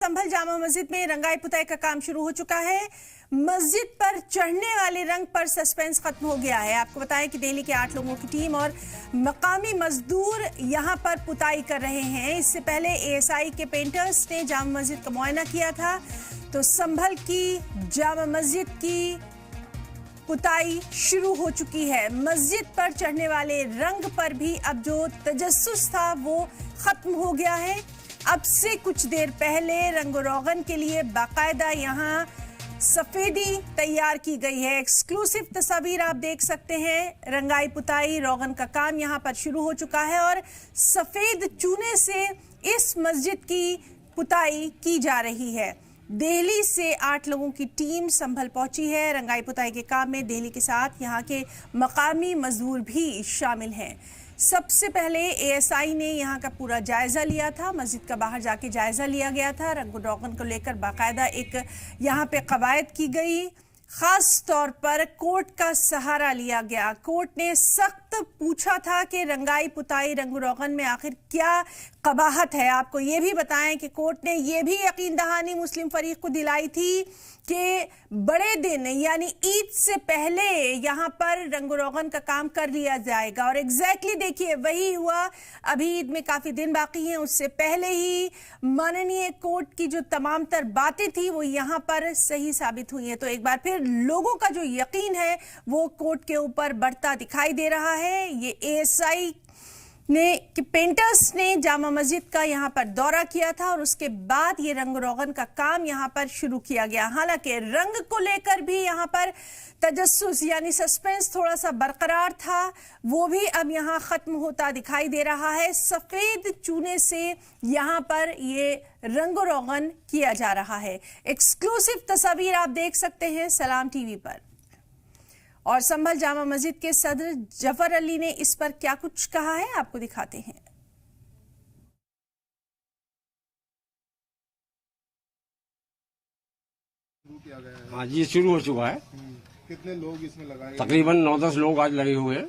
संभल जामा मस्जिद में रंगाई पुताई का काम शुरू हो चुका है। मस्जिद पर चढ़ने वाले रंग पर सस्पेंस खत्म हो गया है। आपको बताएं कि दिल्ली के 8 लोगों की टीम और मकामी मजदूर यहां पर पुताई कर रहे हैं। इससे पहले एएसआई के पेंटर्स ने जामा मस्जिद का मुआयना किया था। तो संभल की जामा मस्जिद की पुताई शुरू हो चुकी है। मस्जिद पर चढ़ने वाले रंग पर भी अब जो तजस्सुस था वो खत्म हो गया है। अब से कुछ देर पहले रंग रोगन के लिए बाकायदा यहाँ सफेदी तैयार की गई है। एक्सक्लूसिव तस्वीर आप देख सकते हैं। रंगाई पुताई रोगन का काम यहाँ पर शुरू हो चुका है और सफेद चूने से इस मस्जिद की पुताई की जा रही है। दिल्ली से 8 लोगों की टीम संभल पहुंची है। रंगाई पुताई के काम में दिल्ली के साथ यहाँ के मकामी मजदूर भी शामिल हैं। सबसे पहले एएसआई ने यहाँ का पूरा जायजा लिया था। मस्जिद का बाहर जाके जायजा लिया गया था। रंग रोगन को लेकर बाकायदा एक यहाँ पे कवायद की गई। खास तौर पर कोर्ट का सहारा लिया गया। कोर्ट ने सख्त पूछा था कि रंगाई पुताई रंग रोगन में आखिर क्या कबाहत है। आपको ये भी बताएं कि कोर्ट ने ये भी यकीन दहानी मुस्लिम फरीक को दिलाई थी कि बड़े दिन यानी ईद से पहले यहाँ पर रंग रोगन का काम कर लिया जाएगा। और एग्जैक्टली देखिए वही हुआ। अभी ईद में काफी दिन बाकी हैं, उससे पहले ही माननीय कोर्ट की जो तमाम तर बातें थी वो यहाँ पर सही साबित हुई हैं। तो एक बार फिर लोगों का जो यकीन है वो कोर्ट के ऊपर बढ़ता दिखाई दे रहा है। ये एएसआई ने कि पेंटर्स ने जामा मस्जिद का यहाँ पर दौरा किया था और उसके बाद ये रंग रोगन का काम यहाँ पर शुरू किया गया। हालांकि रंग को लेकर भी यहाँ पर तजस्सुस यानी सस्पेंस थोड़ा सा बरकरार था, वो भी अब यहाँ खत्म होता दिखाई दे रहा है। सफेद चूने से यहाँ पर ये रंग रोगन किया जा रहा है। एक्सक्लूसिव तस्वीर आप देख सकते हैं सलाम टीवी पर। और संभल जामा मस्जिद के सदर जफर अली ने इस पर क्या कुछ कहा है आपको दिखाते हैं। हाँ जी, शुरू हो चुका है। कितने लोग इसमें लगाए? तकरीबन 9-10 लोग आज लगे हुए हैं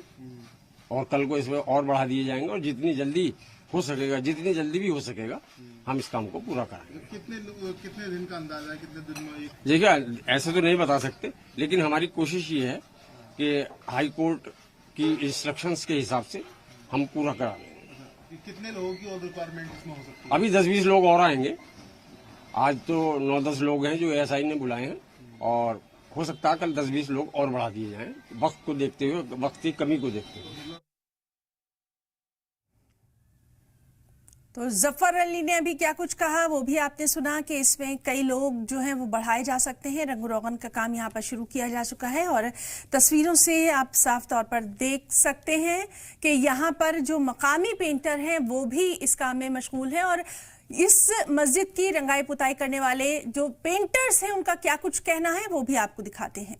और कल को इसमें और बढ़ा दिए जाएंगे और जितनी जल्दी हो सकेगा, जितनी जल्दी भी हो सकेगा, हम इस काम को पूरा कराएंगे। कितने दिन का अंदाजा है? कितने दिन में? देखिए, ऐसे तो नहीं बता सकते, लेकिन हमारी कोशिश ये है कि हाई कोर्ट की इंस्ट्रक्शंस के हिसाब से हम पूरा करा लेंगे। कितने लोगों की और रिक्वायरमेंट इसमें हो सकती है? अभी 10-20 लोग और आएंगे। आज तो 9-10 लोग हैं जो एएसआई ने बुलाए हैं और हो सकता है कल 10-20 लोग और बढ़ा दिए जाएं, वक्त को देखते हुए, वक्त की कमी को देखते हुए। तो जफर अली ने अभी क्या कुछ कहा वो भी आपने सुना कि इसमें कई लोग जो हैं वो बढ़ाए जा सकते हैं। रंग रोगन का काम यहाँ पर शुरू किया जा चुका है और तस्वीरों से आप साफ तौर पर देख सकते हैं कि यहाँ पर जो मकामी पेंटर हैं वो भी इस काम में मशगूल हैं। और इस मस्जिद की रंगाई पुताई करने वाले जो पेंटर्स हैं उनका क्या कुछ कहना है वो भी आपको दिखाते हैं।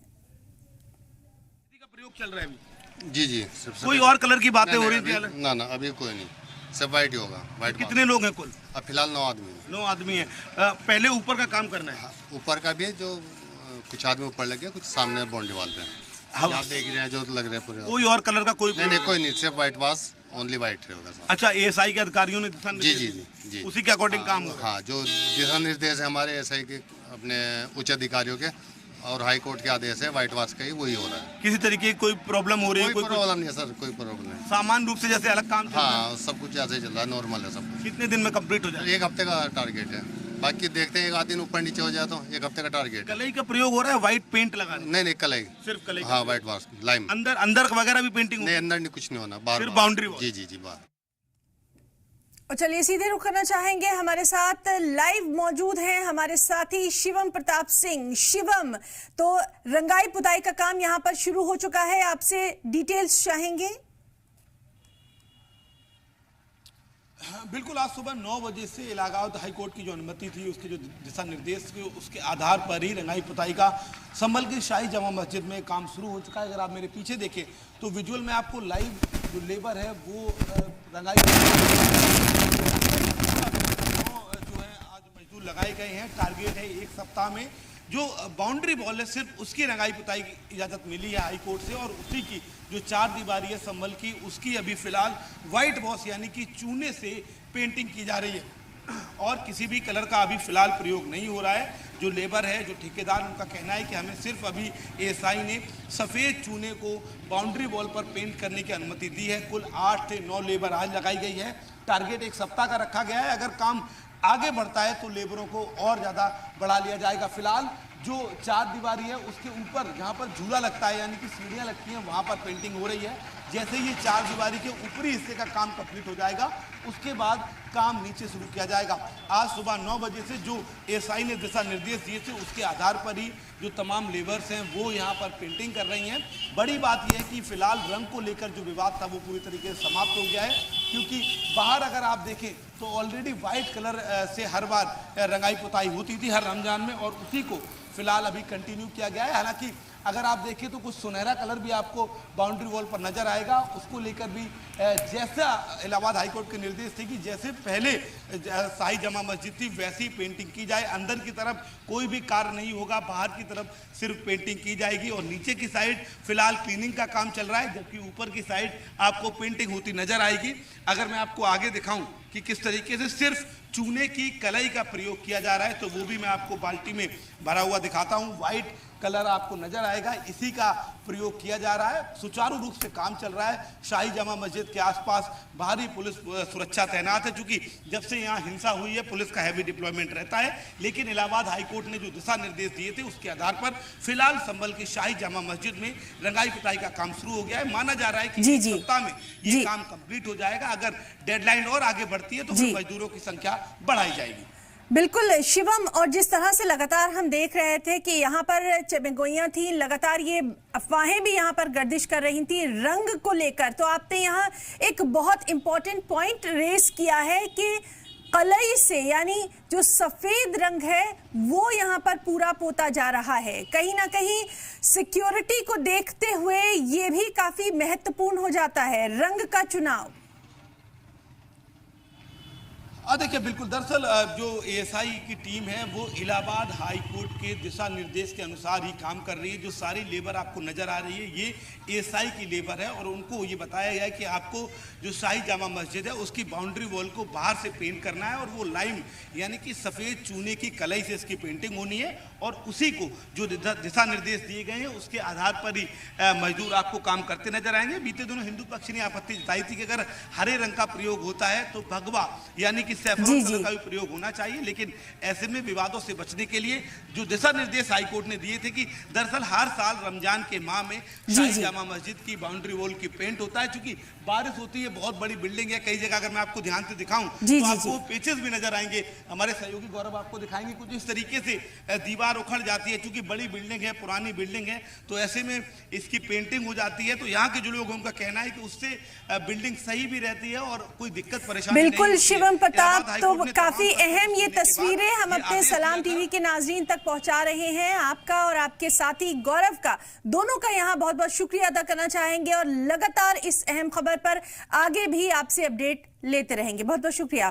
प्रयोग चल रहा है अभी? जी जी। कोई और कलर की बातें हो रही थी? ना ना, अभी कोई नहीं, सब वाइट ही होगा। वाइट। कितने लोग हैं कुल? अब फिलहाल 9 आदमी। 9 आदमी हैं। पहले ऊपर का काम करना है? ऊपर का भी है, जो कुछ आदमी ऊपर लगे, कुछ सामने बाउंड्री वाल पे आप देख रहे हैं जो लग रहे हैं पूरे। कोई और कलर का कोई? नहीं, कोई नहीं, सिर्फ वाइट वाश, ओनली वाइट रहेगा। अच्छा, एएसआई के अधिकारियों ने दिशा जी जी जी, उसी के अकॉर्डिंग काम होगा? हाँ, जो दिशा निर्देश है हमारे एएसआई के, अपने उच्च अधिकारियों के और हाई कोर्ट के आदेश है, व्हाइट वाश का ही वही हो रहा है। किसी तरीके की कोई प्रॉब्लम हो रही है? कोई प्रॉब्लम नहीं है सर, कोई प्रॉब्लम नहीं। सामान्य रूप से जैसे अलग काम चल रहा है? हाँ, सब कुछ ऐसे ही चल रहा है, नॉर्मल है सब कुछ। कितने दिन में कंप्लीट हो जाए? 1 हफ्ते का टारगेट है, बाकी देखते हैं, 1 आध दिन ऊपर नीचे हो जाए तो 1 हफ्ते का टारगेट। कलई का प्रयोग हो रहा है? व्हाइट पेंट लगा? नहीं, कलई, सिर्फ कलई? हाँ, व्हाइट वाश, लाइम। अंदर वगैरह भी पेंटिंग? नहीं, अंदर नहीं, कुछ नहीं होना, बाहर सिर्फ बाउंड्री वॉल? जी जी जी, बाहर। और चलिए सीधे रुख करना चाहेंगे, हमारे साथ लाइव मौजूद हैं हमारे साथी शिवम प्रताप सिंह। शिवम, तो रंगाई पुताई का काम यहाँ पर शुरू हो चुका है, आपसे डिटेल्स चाहेंगे। हाँ, बिल्कुल। आज सुबह 9 बजे से इलाहाबाद हाई कोर्ट की जो अनुमति थी, उसके जो दिशा निर्देश थे, उसके आधार पर ही रंगाई पुताई का संभल की शाही जामा मस्जिद में काम शुरू हो चुका है। अगर आप मेरे पीछे देखें तो विजुअल में आपको लाइव जो लेबर है वो रंगाई जो है आज मजदूर लगाए गए हैं। टारगेट है 1 सप्ताह में जो बाउंड्री वॉल है सिर्फ उसकी रंगाई पुताई की इजाज़त मिली है हाई कोर्ट से, और उसी की जो 4 दीवारी है संभल की, उसकी अभी फिलहाल व्हाइट वॉश यानी कि चूने से पेंटिंग की जा रही है। और किसी भी कलर का अभी फिलहाल प्रयोग नहीं हो रहा है। जो लेबर है, जो ठेकेदार, उनका कहना है कि हमें सिर्फ अभी एएसआई ने सफ़ेद चूने को बाउंड्री वॉल पर पेंट करने की अनुमति दी है। कुल 8 से 9 लेबर आज लगाई गई है। टारगेट 1 सप्ताह का रखा गया है। अगर काम आगे बढ़ता है तो लेबरों को और ज़्यादा बढ़ा लिया जाएगा। फिलहाल जो 4 दीवारी है उसके ऊपर जहाँ पर झूला लगता है, यानी कि सीढ़ियाँ लगती हैं, वहाँ पर पेंटिंग हो रही है। जैसे ये 4 दीवारी के ऊपरी हिस्से का काम कंप्लीट हो जाएगा, उसके बाद काम नीचे शुरू किया जाएगा। आज सुबह 9 बजे से जो एएसआई ने दिशा निर्देश दिए थे, उसके आधार पर ही जो तमाम लेबर्स हैं वो यहाँ पर पेंटिंग कर रही हैं। बड़ी बात यह है कि फिलहाल रंग को लेकर जो विवाद था वो पूरी तरीके से समाप्त हो गया है, क्योंकि बाहर अगर आप देखें तो ऑलरेडी वाइट कलर से हर बार रंगाई पुताई होती थी हर रमजान में, और उसी को फिलहाल अभी कंटिन्यू किया गया है। हालांकि अगर आप देखें तो कुछ सुनहरा कलर भी आपको बाउंड्री वॉल पर नजर आएगा। उसको लेकर भी जैसा इलाहाबाद हाईकोर्ट के निर्देश थे कि जैसे पहले शाही जमा मस्जिद थी वैसी पेंटिंग की जाए। अंदर की तरफ कोई भी कार्य नहीं होगा, बाहर की तरफ सिर्फ पेंटिंग की जाएगी, और नीचे की साइड फिलहाल क्लीनिंग का काम चल रहा है, जबकि ऊपर की साइड आपको पेंटिंग होती नजर आएगी। अगर मैं आपको आगे दिखाऊं कि किस तरीके से सिर्फ चूने की कलई का प्रयोग किया जा रहा है, तो वो भी मैं आपको बाल्टी में भरा हुआ दिखाता हूं। व्हाइट कलर आपको नजर आएगा, इसी का प्रयोग किया जा रहा है। सुचारू रूप से काम चल रहा है। शाही जमा मस्जिद के आसपास भारी पुलिस सुरक्षा तैनात है, चूंकि जब से यहाँ हिंसा हुई है पुलिस का हैवी डिप्लॉयमेंट रहता है। लेकिन इलाहाबाद हाईकोर्ट ने जो दिशा निर्देश दिए थे उसके आधार पर फिलहाल संभल की शाही जमा मस्जिद में रंगाई पुताई का काम शुरू हो गया है। माना जा रहा है कि एक सप्ताह में ये काम कंप्लीट हो जाएगा। अगर डेडलाइन और आगे बढ़ती है तो फिर मजदूरों की संख्या बढ़ाई जाएगी। बिल्कुल शिवम, और जिस तरह से लगातार हम देख रहे थे कि यहाँ पर चमेगोइयाँ थी, लगातार ये अफवाहें भी यहाँ पर गर्दिश कर रही थी रंग को लेकर, तो आपने यहाँ एक बहुत इंपॉर्टेंट पॉइंट रेस किया है कि कलई से, यानी जो सफेद रंग है वो यहाँ पर पूरा पोता जा रहा है। कहीं ना कहीं सिक्योरिटी को देखते हुए ये भी काफी महत्वपूर्ण हो जाता है रंग का चुनाव। देखिए, बिल्कुल, दरअसल जो एएसआई की टीम है वो इलाहाबाद हाई कोर्ट के दिशा निर्देश के अनुसार ही काम कर रही है। जो सारी लेबर आपको नजर आ रही है ये एएसआई की लेबर है, और उनको ये बताया गया है कि आपको जो शाही जामा मस्जिद है उसकी बाउंड्री वॉल को बाहर से पेंट करना है, और वो लाइम यानी कि सफ़ेद चूने की कलई से इसकी पेंटिंग होनी है, और उसी को जो दिशा निर्देश दिए गए हैं उसके आधार पर ही मजदूर आपको काम करते नजर आएंगे। बीते दिनों हिंदू पक्ष ने आपत्ति जताई थी कि अगर हरे रंग का प्रयोग होता है तो भगवा यानी कि सैफरन कलर का भी प्रयोग होना चाहिए। लेकिन ऐसे में विवादों से बचने के लिए जो दिशा निर्देश हाईकोर्ट ने दिए थे कि दरअसल हर साल रमजान के माह में शाही जामा मस्जिद की बाउंड्री वॉल की पेंट होता है। चूंकि बारिश होती है, बहुत बड़ी बिल्डिंग है, कई जगह अगर मैं आपको ध्यान से दिखाऊं तो आपको पेचेस भी नजर आएंगे। हमारे सहयोगी गौरव आपको दिखाएंगे कुछ इस तरीके से दीवार उखड़ जाती है। चूंकि बड़ी बिल्डिंग है, पुरानी बिल्डिंग है, तो ऐसे में इसकी पेंटिंग हो जाती है। तो यहाँ के जो लोग हैं उनका कहना है कि उससे बिल्डिंग सही भी रहती है और कोई दिक्कत परेशानी बिल्कुल शिवम प्रताप, तो काफी अहम ये तस्वीरें हम अपने सलाम टीवी के नाजरीन तक पहुंचा रहे हैं। आपका और आपके साथी गौरव का, दोनों का यहाँ बहुत बहुत शुक्रिया अदा करना चाहेंगे, और लगातार इस अहम खबर पर आगे भी आपसे अपडेट लेते रहेंगे। बहुत बहुत शुक्रिया।